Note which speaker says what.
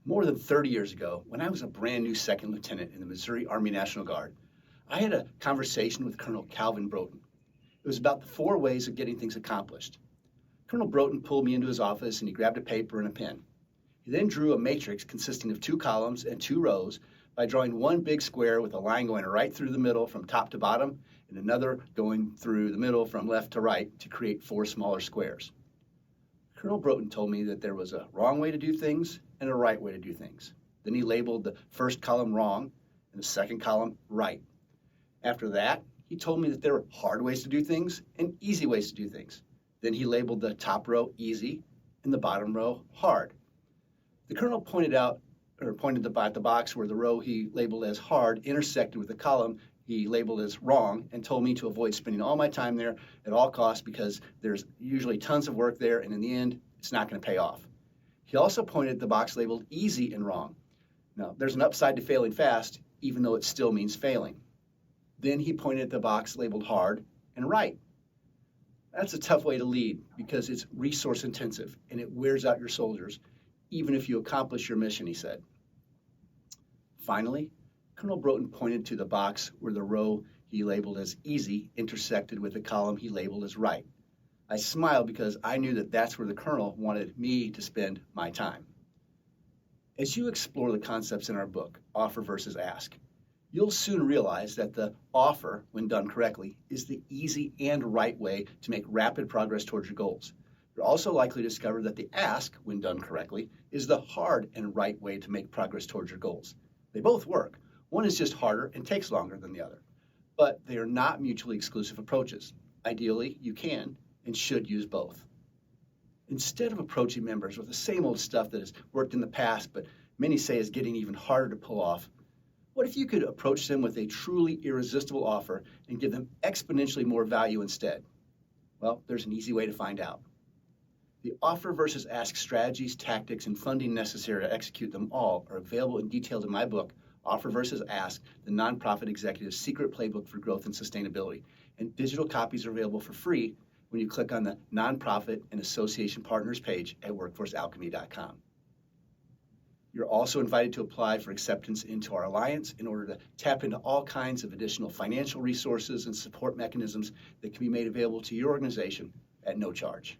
Speaker 1: More than 30 years ago, when I was a brand new second lieutenant in the Missouri Army National Guard, I had a conversation with Colonel Calvin Broughton. It was about the 4 ways of getting things accomplished. Colonel Broughton pulled me into his office and he grabbed a paper and a pen. He then drew a matrix consisting of 2 columns and 2 rows by drawing one big square with a line going right through the middle from top to bottom and another going through the middle from left to right to create 4 smaller squares. Colonel Broughton told me that there was a wrong way to do things and a right way to do things. Then he labeled the first column wrong and the second column right. After that, he told me that there were hard ways to do things and easy ways to do things. Then he labeled the top row easy and the bottom row hard. The colonel pointed at the box where the row he labeled as hard intersected with the column he labeled as wrong and told me to avoid spending all my time there at all costs because there's usually tons of work there and in the end, it's not going to pay off. He also pointed at the box labeled easy and wrong. Now, there's an upside to failing fast, even though it still means failing. Then he pointed at the box labeled hard and right. That's a tough way to lead because it's resource intensive and it wears out your soldiers, even if you accomplish your mission, he said. Finally, Colonel Broughton pointed to the box where the row he labeled as easy intersected with the column he labeled as right. I smiled because I knew that that's where the colonel wanted me to spend my time. As you explore the concepts in our book, Offer versus Ask, you'll soon realize that the offer, when done correctly, is the easy and right way to make rapid progress towards your goals. You're also likely to discover that the ask, when done correctly, is the hard and right way to make progress towards your goals. They both work. One is just harder and takes longer than the other, but they are not mutually exclusive approaches. Ideally, you can and should use both. Instead of approaching members with the same old stuff that has worked in the past, but many say is getting even harder to pull off, what if you could approach them with a truly irresistible offer and give them exponentially more value instead? Well, there's an easy way to find out. The offer versus ask strategies, tactics, and funding necessary to execute them all are available and detailed in my book, Offer versus Ask, the Nonprofit Executive's Secret Playbook for Growth and Sustainability. And digital copies are available for free when you click on the Nonprofit and Association Partners page at workforcealchemy.com. You're also invited to apply for acceptance into our alliance in order to tap into all kinds of additional financial resources and support mechanisms that can be made available to your organization at no charge.